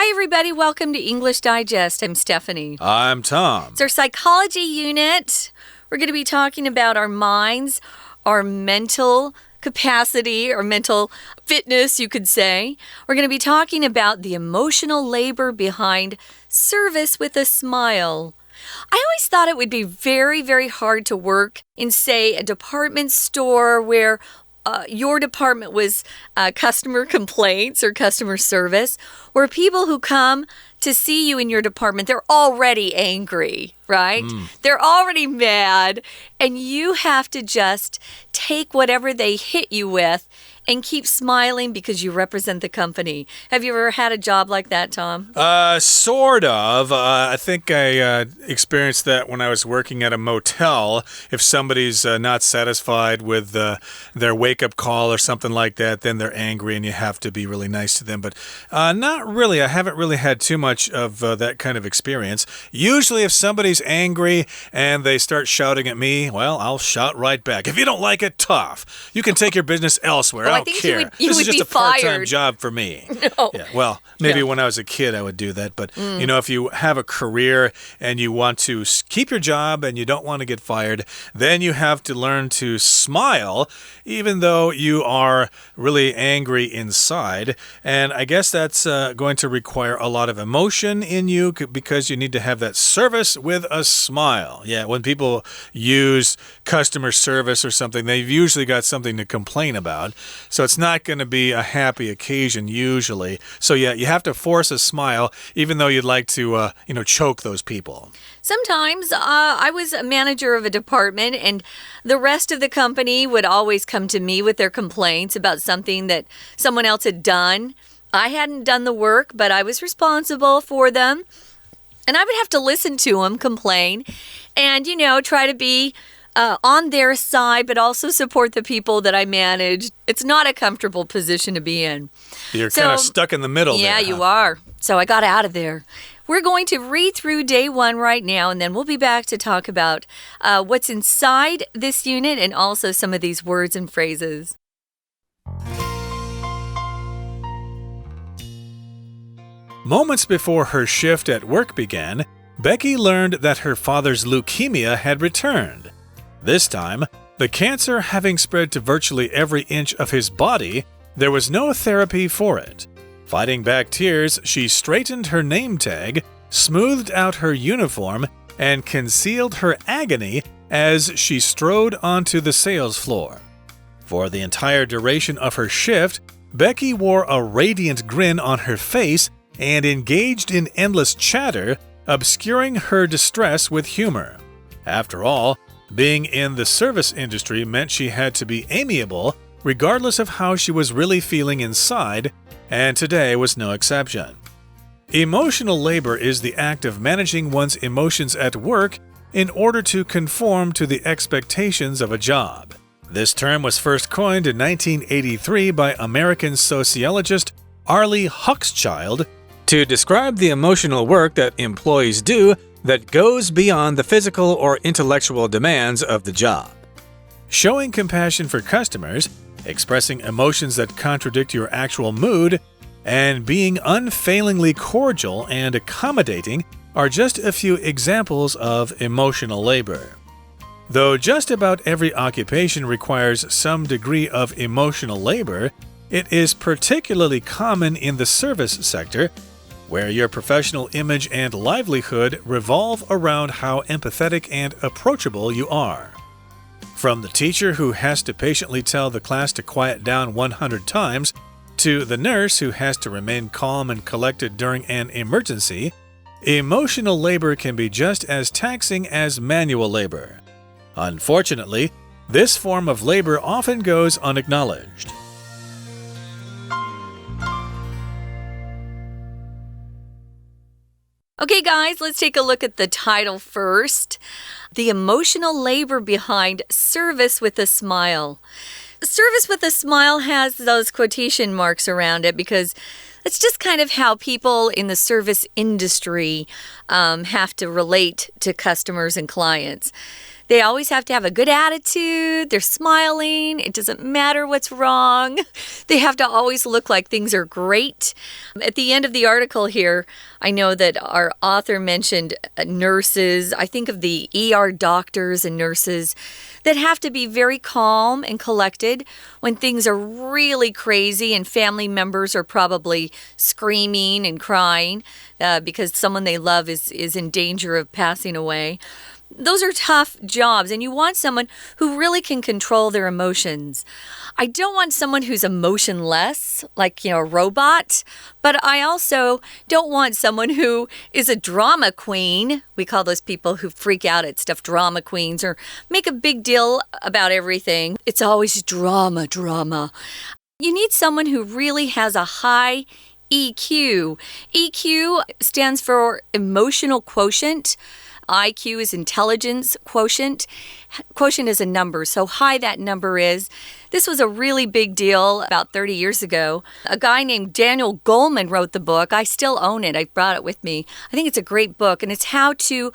Hi, everybody. Welcome to English Digest. I'm Stephanie. I'm Tom. It's our psychology unit. We're going to be talking about our minds, our mental capacity, or mental fitness, you could say. We're going to be talking about the emotional labor behind service with a smile. I always thought it would be very, very hard to work in, say, a department store where your department was customer complaints or customer service, where people who come to see you in your department, they're already angry, right? They're already mad, and you have to just take whatever they hit you with and keep smiling because you represent the company. Have you ever had a job like that, Tom? Sort of. I think I experienced that when I was working at a motel. If somebody's not satisfied with their wake-up call or something like that, then they're angry and you have to be really nice to them. But not really. I haven't really had too much of that kind of experience. Usually if somebody's angry and they start shouting at me, well, I'll shout right back. If you don't like it, tough. You can take your business elsewhere. I don't care. This is just a part-time job for me. No. Yeah, well, maybe when I was a kid I would do that. But, you know, if you have a career and you want to keep your job and you don't want to get fired, then you have to learn to smile even though you are really angry inside. And I guess that's going to require a lot of emotion in you because you need to have that service with a smile. Yeah, when people use customer service or something, they've usually got something to complain about. So it's not going to be a happy occasion usually. So yeah, you have to force a smile even though you'd like to, choke those people. Sometimes I was a manager of a department and the rest of the company would always come to me with their complaints about something that someone else had done. I hadn't done the work, but I was responsible for them. And I would have to listen to them complain and, try to be on their side, but also support the people that I managed. It's not a comfortable position to be in. You're kind of stuck in the middle there. Yeah, you are. So I got out of there. We're going to read through day one right now, and then we'll be back to talk about what's inside this unit and also some of these words and phrases. Moments before her shift at work began, Becky learned that her father's leukemia had returned. This time, the cancer having spread to virtually every inch of his body, there was no therapy for it. Fighting back tears, she straightened her name tag, smoothed out her uniform, and concealed her agony as she strode onto the sales floor. For the entire duration of her shift, Becky wore a radiant grin on her face and engaged in endless chatter, obscuring her distress with humor. After all, being in the service industry meant she had to be amiable, regardless of how she was really feeling inside, and today was no exception. Emotional labor is the act of managing one's emotions at work in order to conform to the expectations of a job. This term was first coined in 1983 by American sociologist Arlie Hochschild to describe the emotional work that employees do that goes beyond the physical or intellectual demands of the job. Showing compassion for customers, expressing emotions that contradict your actual mood, and being unfailingly cordial and accommodating are just a few examples of emotional labor. Though just about every occupation requires some degree of emotional labor, it is particularly common in the service sector, where your professional image and livelihood revolve around how empathetic and approachable you are. From the teacher who has to patiently tell the class to quiet down 100 times, to the nurse who has to remain calm and collected during an emergency, emotional labor can be just as taxing as manual labor. Unfortunately, this form of labor often goes unacknowledged. Okay, guys, let's take a look at the title first. The emotional labor behind service with a smile. Service with a smile has those quotation marks around it because it's just kind of how people in the service industry have to relate to customers and clients. They always have to have a good attitude. They're smiling. It doesn't matter what's wrong. They have to always look like things are great. At the end of the article here, I know that our author mentioned nurses. I think of the ER doctors and nurses that have to be very calm and collected when things are really crazy and family members are probably screaming and crying because someone they love is in danger of passing away. Those are tough jobs, and you want someone who really can control their emotions. I don't want someone who's emotionless, like, a robot, but I also don't want someone who is a drama queen. We call those people who freak out at stuff drama queens or make a big deal about everything. It's always drama. You need someone who really has a high EQ. EQ stands for emotional quotient. IQ is intelligence quotient. Quotient is a number, so high that number is. This was a really big deal about 30 years ago. A guy named Daniel Goleman wrote the book. I still own it. I brought it with me. I think it's a great book, and it's how to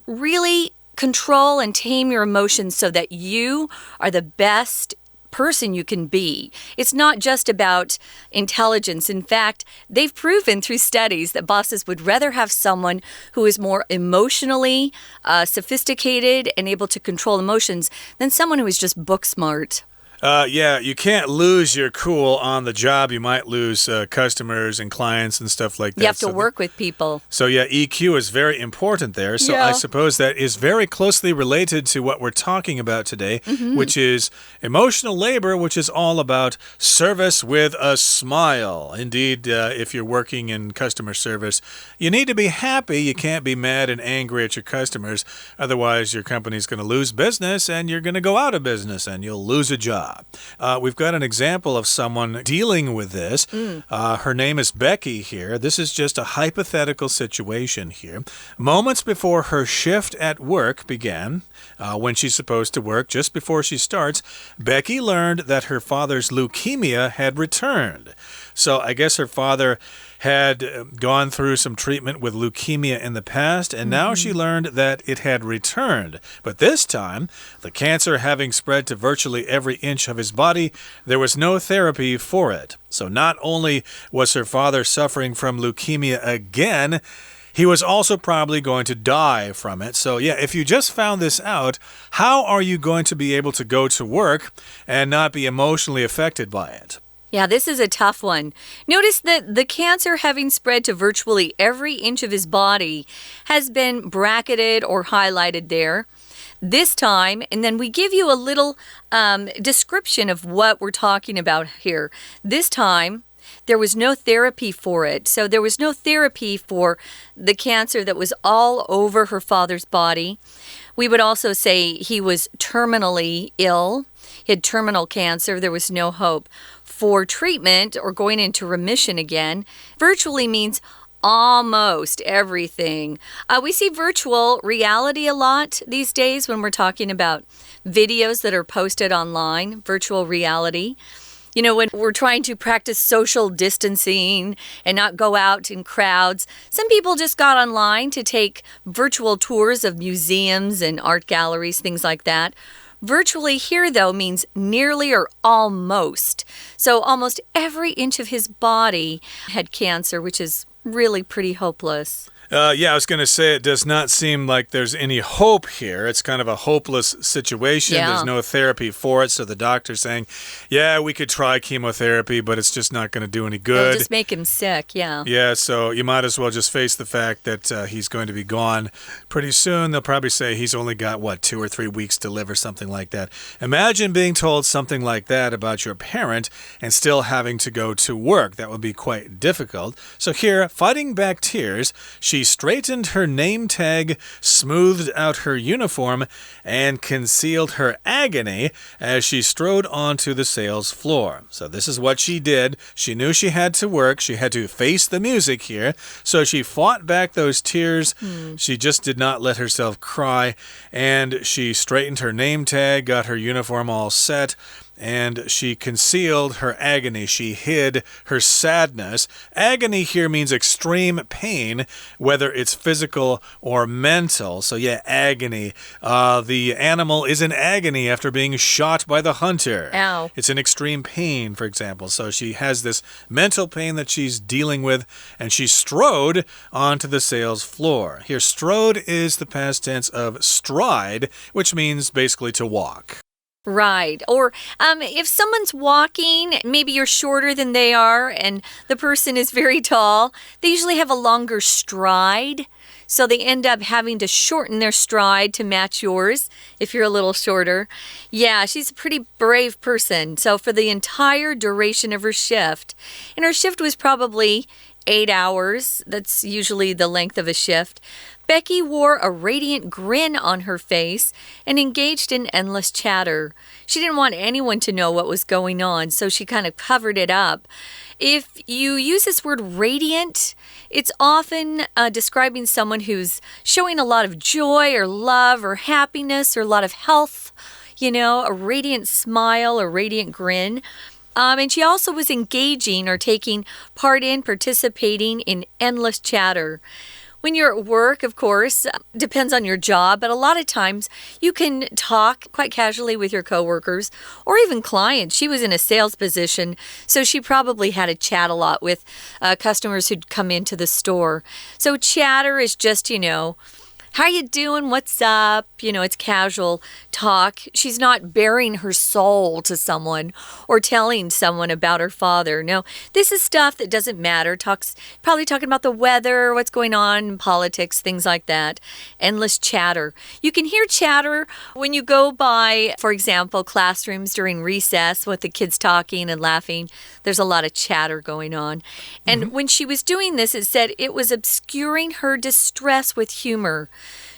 really control and tame your emotions so that you are the best person you can be. It's not just about intelligence. In fact, they've proven through studies that bosses would rather have someone who is more emotionally sophisticated and able to control emotions than someone who is just book smart. Yeah, you can't lose your cool on the job. You might lose customers and clients and stuff like that. You have to work with people. So, yeah, EQ is very important there. So I suppose that is very closely related to what we're talking about today, which is emotional labor, which is all about service with a smile. Indeed, if you're working in customer service, you need to be happy. You can't be mad and angry at your customers. Otherwise, your company's going to lose business and you're going to go out of business and you'll lose a job. We've got an example of someone dealing with this. Her name is Becky here. This is just a hypothetical situation here. Moments before her shift at work began, when she's supposed to work, just before she starts, Becky learned that her father's leukemia had returned. So I guess her father had gone through some treatment with leukemia in the past, and now she learned that it had returned. But this time, the cancer having spread to virtually every inch of his body, there was no therapy for it. So not only was her father suffering from leukemia again, he was also probably going to die from it. So yeah, if you just found this out, how are you going to be able to go to work and not be emotionally affected by it? Yeah, this is a tough one. Notice that the cancer having spread to virtually every inch of his body has been bracketed or highlighted there. This time, and then we give you a little description of what we're talking about here. This time, there was no therapy for it. So there was no therapy for the cancer that was all over her father's body. We would also say he was terminally ill. He had terminal cancer. There was no hope for treatment or going into remission again. Virtually means almost everything. We see virtual reality a lot these days when we're talking about videos that are posted online, virtual reality. You know, when we're trying to practice social distancing and not go out in crowds, some people just got online to take virtual tours of museums and art galleries, things like that. Virtually here, though, means nearly or almost. So almost every inch of his body had cancer, which is really pretty hopeless. Yeah, I was going to say it does not seem like there's any hope here. It's kind of a hopeless situation. Yeah. There's no therapy for it. So the doctor's saying, yeah, we could try chemotherapy, but it's just not going to do any good. It'll just make him sick, yeah. Yeah, so you might as well just face the fact that he's going to be gone pretty soon. They'll probably say he's only got, 2 or 3 weeks to live or something like that. Imagine being told something like that about your parent and still having to go to work. That would be quite difficult. So here, fighting back tears, she straightened her name tag, smoothed out her uniform, and concealed her agony as she strode onto the sales floor. So this is what she did. She knew she had to work. She had to face the music here. So she fought back those tears. She just did not let herself cry. And she straightened her name tag, got her uniform all set, and she concealed her agony. She hid her sadness. Agony here means extreme pain, whether it's physical or mental. So yeah, agony. The animal is in agony after being shot by the hunter. Ow. It's in extreme pain, for example. So she has this mental pain that she's dealing with, and she strode onto the sales floor. Here, strode is the past tense of stride, which means basically to walk. Right. Or if someone's walking, maybe you're shorter than they are and the person is very tall, they usually have a longer stride. So they end up having to shorten their stride to match yours if you're a little shorter. Yeah, she's a pretty brave person. So for the entire duration of her shift, and her shift was probably 8 hours. That's usually the length of a shift. Becky wore a radiant grin on her face and engaged in endless chatter. She didn't want anyone to know what was going on, so she kind of covered it up. If you use this word radiant, it's often describing someone who's showing a lot of joy or love or happiness or a lot of health, you know, a radiant smile, a radiant grin. And she also was engaging or taking part in, participating in endless chatter. When you're at work, of course, depends on your job, but a lot of times you can talk quite casually with your coworkers or even clients. She was in a sales position, so she probably had to chat a lot with customers who'd come into the store. So chatter is just, you know, how you doing? What's up? You know, it's casual talk. She's not bearing her soul to someone or telling someone about her father. No, this is stuff that doesn't matter. Probably talking about the weather, what's going on in politics, things like that. Endless chatter. You can hear chatter when you go by, for example, classrooms during recess with the kids talking and laughing. There's a lot of chatter going on. And when she was doing this, it said it was obscuring her distress with humor.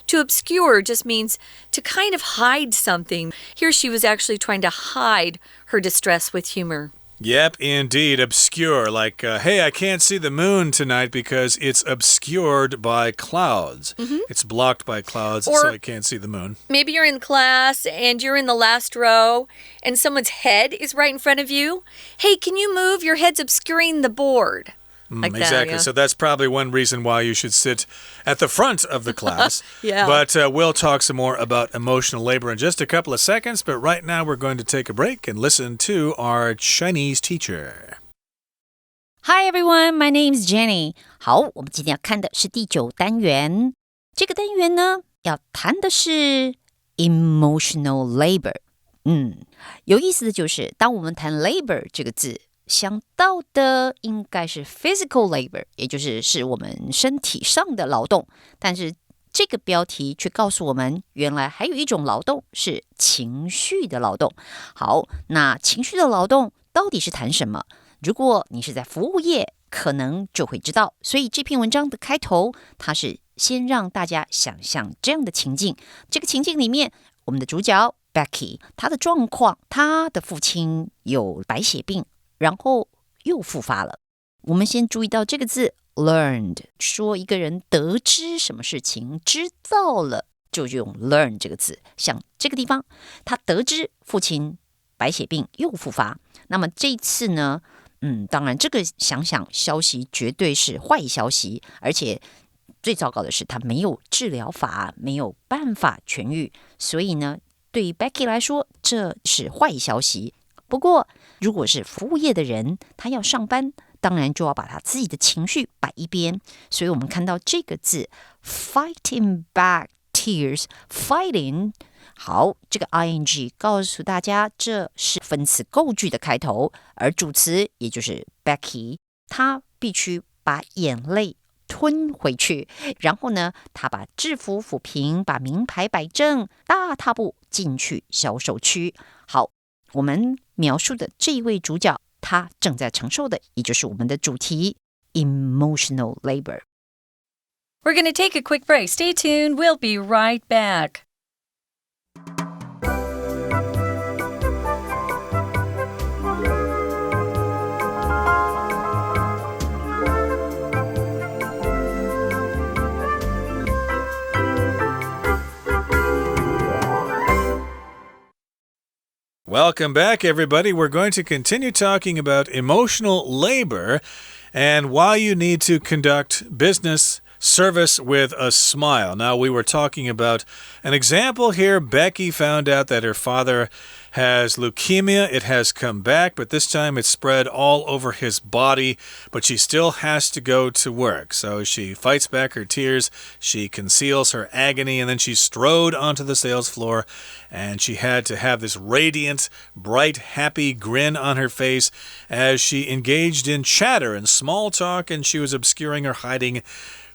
To obscure just means to kind of hide something. Here she was actually trying to hide her distress with humor. Yep, indeed, obscure. Like, hey, I can't see the moon tonight because it's obscured by clouds. It's blocked by clouds, so I can't see the moon. Maybe you're in class and you're in the last row and someone's head is right in front of you. Hey, can you move? Your head's obscuring the board. Like exactly. That, yeah. So that's probably one reason why you should sit at the front of the class. Yeah. But we'll talk some more about emotional labor in just a couple of seconds. But right now we're going to take a break and listen to our Chinese teacher. Hi everyone, my name is Jenny. 好，我们今天要看的是第9单元。这个单元呢，要谈的是 emotional labor。有意思的就是，当我们谈 labor 这个字，想到的应该是 physical labor， 也就是我们身体上的劳动。但是这个标题却告诉我们，原来还有一种劳动是情绪的劳动。好，那情绪的劳动到底是谈什么？如果你是在服务业，可能就会知道。所以这篇文章的开头，它是先让大家想象这样的情境。这个情境里面，我们的主角 Becky， 她的状况，她的父亲有白血病。然后又复发了。我们先注意到这个字 learned， 说一个人得知什么事情，知道了，就用 learn 这个字。像这个地方，他得知父亲白血病又复发。那么这一次呢，当然这个想消息绝对是坏消息，而且最糟糕的是他没有治疗法，没有办法痊愈。所以呢，对于 Becky 来说，这是坏消息。不过如果是服务业的人，他要上班，当然就要把他自己的情绪摆一边。所以我们看到这个字 fighting back tears， fighting， 好，这个 ing 告诉大家这是分词构句的开头，而主词也就是 Becky， 他必须把眼泪吞回去，然后呢，他把制服抚平，把名牌摆正，大踏步进去销售区。好，我们描述的这一位主角，他正在承受的，也就是我们的主题 emotional labor。 We're going to take a quick break. Stay tuned. We'll be right back. Welcome back, everybody. We're going to continue talking about emotional labor and why you need to conduct business service with a smile. Now, we were talking about an example here. Becky found out that her father has leukemia. It has come back, but this time it's spread all over his body, but she still has to go to work. So she fights back her tears, she conceals her agony, and then she strode onto the sales floor, and she had to have this radiant, bright, happy grin on her face as she engaged in chatter and small talk, and she was obscuring or hiding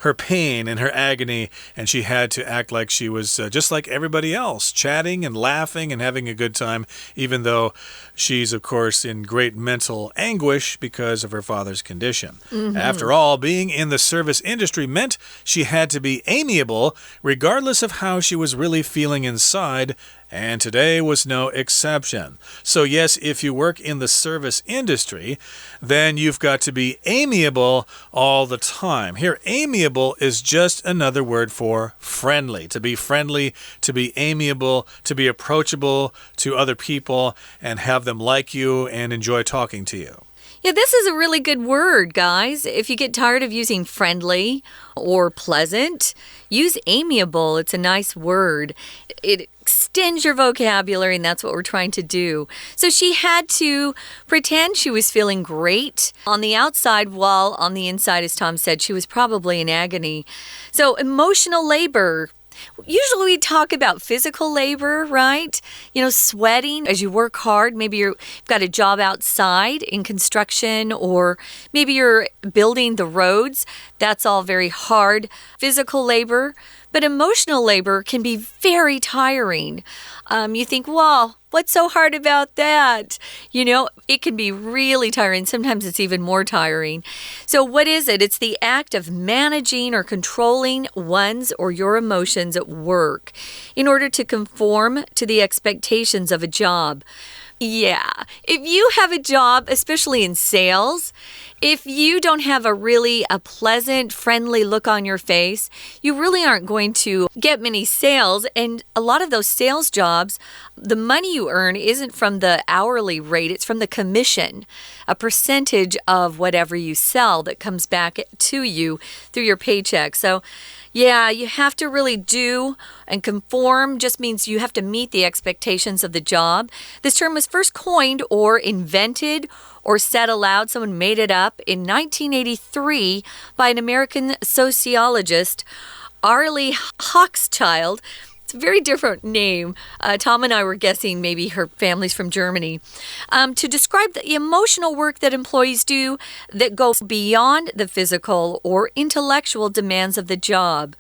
her pain and her agony, and she had to act like she was just like everybody else, chatting and laughing and having a good time, even though she's, of course, in great mental anguish because of her father's condition. After all, being in the service industry meant she had to be amiable regardless of how she was really feeling inside, and today was no exception. So yes, if you work in the service industry, then you've got to be amiable all the time. Here, amiable is just another word for friendly. To be friendly, to be amiable, to be approachable to other people and have them like you and enjoy talking to you. Yeah, this is a really good word, guys. If you get tired of using friendly or pleasant, use amiable. It's a nice word. It extends your vocabulary, and that's what we're trying to do. So she had to pretend she was feeling great on the outside, while on the inside, as Tom said, she was probably in agony. So emotional labor. Usually we talk about physical labor, right? You know, sweating as you work hard. Maybe you've got a job outside in construction, or maybe you're building the roads. That's all very hard physical labor. But emotional labor can be very tiring. You think, well, what's so hard about that? You know, it can be really tiring. Sometimes it's even more tiring. So what is it? It's the act of managing or controlling one's or your emotions at work in order to conform to the expectations of a job. Yeah, if you have a job, especially in sales, if you don't have a pleasant, friendly look on your face, you really aren't going to get many sales. And a lot of those sales jobs, the money you earn isn't from the hourly rate, it's from the commission, a percentage of whatever you sell that comes back to you through your paycheck. So yeah, you have to really do and conform just means you have to meet the expectations of the job. This term was first coined or invented or said aloud. Someone made it up in 1983 by an American sociologist, Arlie Hochschild. It's a very different name. Tom and I were guessing maybe her family's from Germany. To describe the emotional work that employees do that go beyond the physical or intellectual demands of the job.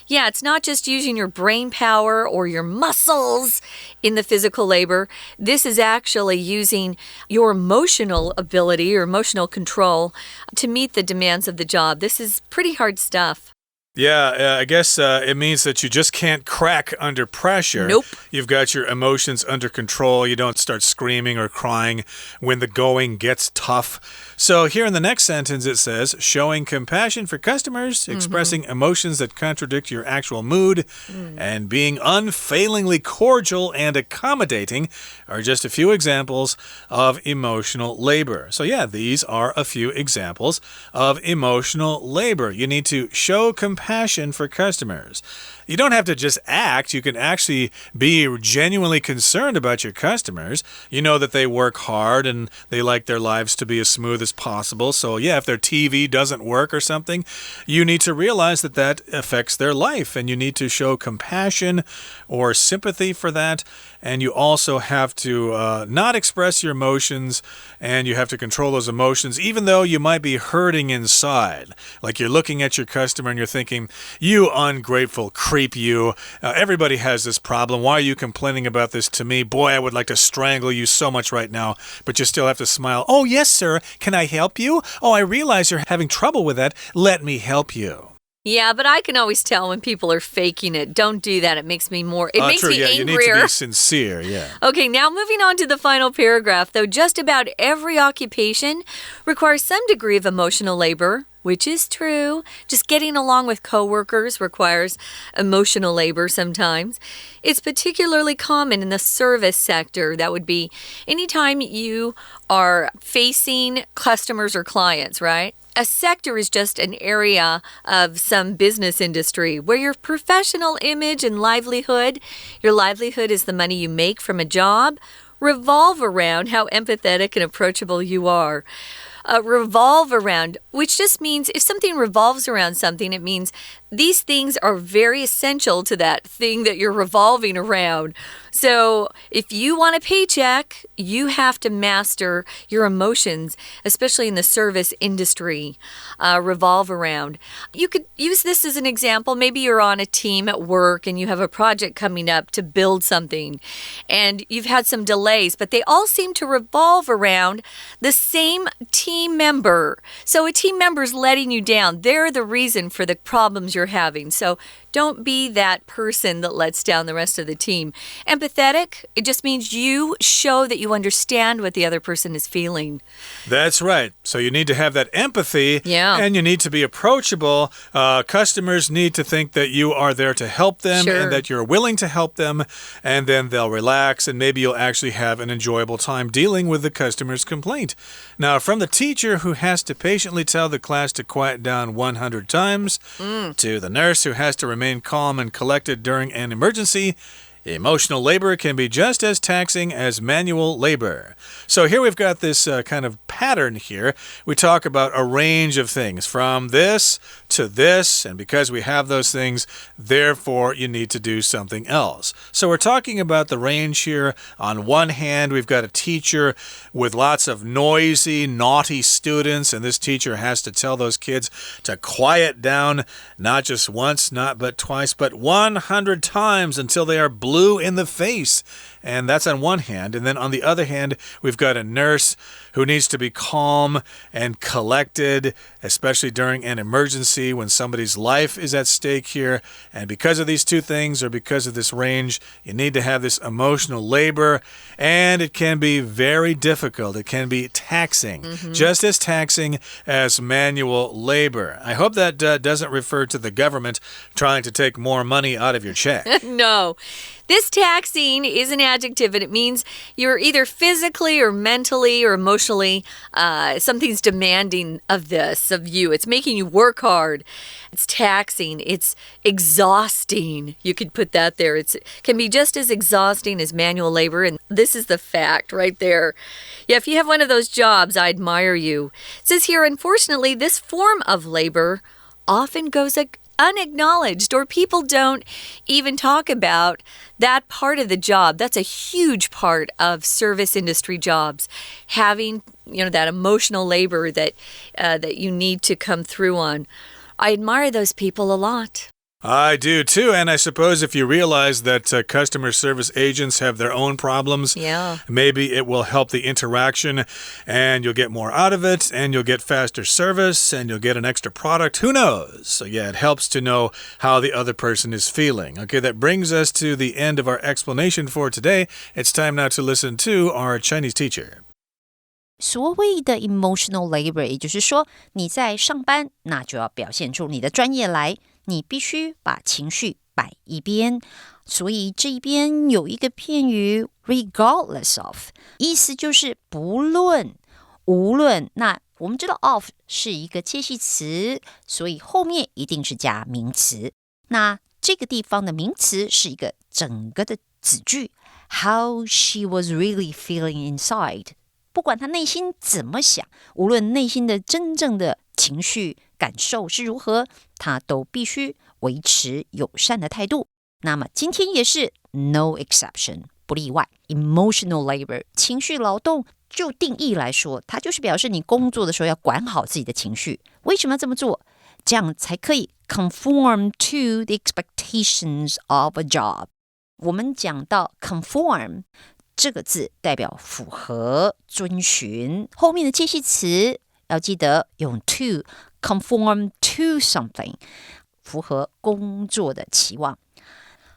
Yeah, it's not just using your brain power or your muscles in the physical labor. This is actually using your emotional ability or emotional control to meet the demands of the job. This is pretty hard stuff. Yeah, I guess it means that you just can't crack under pressure. Nope. You've got your emotions under control. You don't start screaming or crying when the going gets tough. So here in the next sentence it says, showing compassion for customers, expressing emotions that contradict your actual mood, and being unfailingly cordial and accommodating are just a few examples of emotional labor. So yeah, these are a few examples of emotional labor. You need to show compassion for customers. You don't have to just act. You can actually be genuinely concerned about your customers. You know that they work hard and they like their lives to be as smooth as possible. So yeah, if their TV doesn't work or something, you need to realize that that affects their life, and you need to show compassion or sympathy for that. And you also have to not express your emotions, and you have to control those emotions, even though you might be hurting inside. Like you're looking at your customer and you're thinking, you ungrateful creep, you. Everybody has this problem. Why are you complaining about this to me? Boy, I would like to strangle you so much right now. But you still have to smile. Oh, yes, sir. Can I help you? Oh, I realize you're having trouble with that. Let me help you. Yeah, but I can always tell when people are faking it. Don't do that. It makes me more, it makes true, me yeah, angrier. You need to be sincere, yeah. Okay, now moving on to the final paragraph. Though just about every occupation requires some degree of emotional labor, Which is true. Just getting along with coworkers requires emotional labor sometimes. It's particularly common in the service sector. That would be anytime you are facing customers or clients, right? A sector is just an area of some business industry where your professional image and livelihood, your livelihood is the money you make from a job, revolve around how empathetic and approachable you are. Revolve around, which just means if something revolves around something, it means these things are very essential to that thing that you're revolving around. So if you want a paycheck, you have to master your emotions, especially in the service industry. Revolve around. You could use this as an example. Maybe you're on a team at work and you have a project coming up to build something and you've had some delays, but they all seem to revolve around the same team member. So a team member's letting you down. They're the reason for the problems you're having. So don't be that person that lets down the rest of the team. Empathetic, it just means you show that you understand what the other person is feeling. That's right. So you need to have that empathy, and you need to be approachable. Customers need to think that you are there to help them and that you're willing to help them, and then they'll relax, and maybe you'll actually have an enjoyable time dealing with the customer's complaint. Now, from the teacher who has to patiently tell the class to quiet down 100 times, to the nurse who has to remain calm and collected during an emergency, emotional labor can be just as taxing as manual labor. So here we've got this kind of pattern here. We talk about a range of things from this to this, and because we have those things, therefore you need to do something else. So we're talking about the range here. On one hand, we've got a teacher with lots of noisy, naughty students, and this teacher has to tell those kids to quiet down, not just once, not but twice, but 100 times until they are blue in the face. And that's on one hand. And then on the other hand, we've got a nurse who needs to be calm and collected, especially during an emergency when somebody's life is at stake here. And because of these two things, or because of this range, you need to have this emotional labor. And it can be very difficult. It can be taxing, just as taxing as manual labor. I hope that doesn't refer to the government trying to take more money out of your check. No. This taxing is an adjective, and it means you're either physically or mentally or emotionally, something's demanding of you. It's making you work hard. It's taxing. It's exhausting. You could put that there. It can be just as exhausting as manual labor, and this is the fact right there. Yeah, if you have one of those jobs, I admire you. It says here, unfortunately, this form of labor often goes unacknowledged, or people don't even talk about that part of the job. That's a huge part of service industry jobs, having that emotional labor that you need to come through on. I admire those people a lot. I do too, and I suppose if you realize that customer service agents have their own problems, maybe it will help the interaction and you'll get more out of it and you'll get faster service and you'll get an extra product. Who knows? So yeah, it helps to know how the other person is feeling. Okay, that brings us to the end of our explanation for today. It's time now to listen to our Chinese teacher. 所谓的 emotional labor， 也就是说你在上班，那就要表现出你的专业来，你必须把情绪摆一边。所以这一边有一个片语 regardless of， 意思就是不论、无论。那我们知道 of 是一个介系词，所以后面一定是加名词。那这个地方的名词是一个整个的子句 ，How she was really feeling inside。不管他内心怎么想，无论内心的真正的情绪感受是如何，他都必须维持友善的态度。那么今天也是 no exception， 不例外。Emotional labor， 情绪劳动，就定义来说，它就是表示你工作的时候要管好自己的情绪。为什么要这么做？这样才可以 conform to the expectations of a job。我们讲到 conform。这个字代表符合、遵循，后面的介系词要记得用 to conform to something， 符合工作的期望。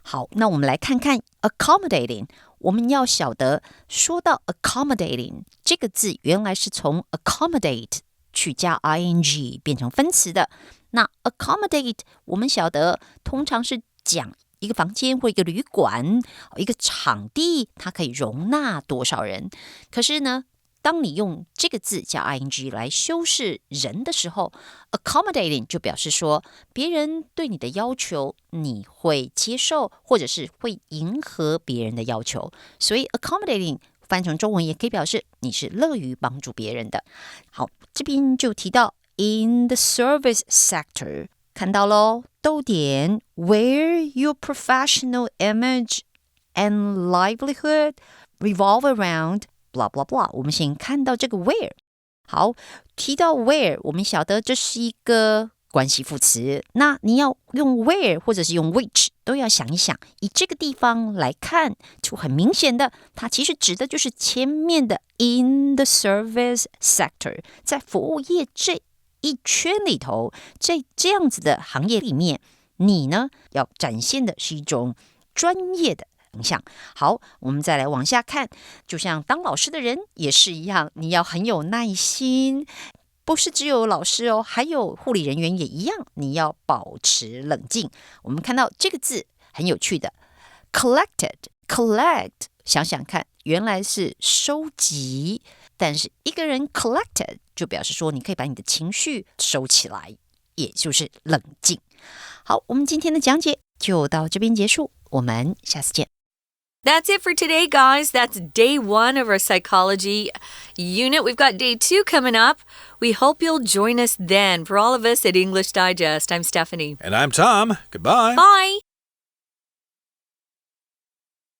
好，那我们来看看 accommodating。我们要晓得，说到 accommodating 这个字，原来是从 accommodate 去加 ing 变成分词的。那 accommodate 我们晓得通常是讲一个房间或一个旅馆，一个场地，它可以容纳多少人。可是呢，当你用这个字加 ing 来修饰人的时候， accommodating 就表示说别人对你的要求你会接受，或者是会迎合别人的要求。所以 accommodating 翻成中文也可以表示你是乐于帮助别人的。好，这边就提到 in the service sector， 看到咯，逗点 where your professional image and livelihood revolve around blah blah blah。 我们先看到这个 where。 好，提到 where， 我们晓得这是一个关系副词，那你要用 where 或者是用 which 都要想一想。以这个地方来看，就很明显的，它其实指的就是前面的 in the service sector， 在服务业这一圈里头，在这样子的行业里面，你呢要展现的是一种专业的形象。好，我们再来往下看，就像当老师的人也是一样，你要很有耐心，不是只有老师哦，还有护理人员也一样，你要保持冷静。我们看到这个字很有趣的 collect， 想想看，原来是收集，但是一个人 collected 就表示说你可以把你的情绪收起来，也就是冷静。好，我们今天的讲解就到这边结束，我们下次见。That's it for today, guys. That's day 1 of our psychology unit. We've got day 2 coming up. We hope you'll join us then. For all of us at English Digest, I'm Stephanie. And I'm Tom. Goodbye. Bye.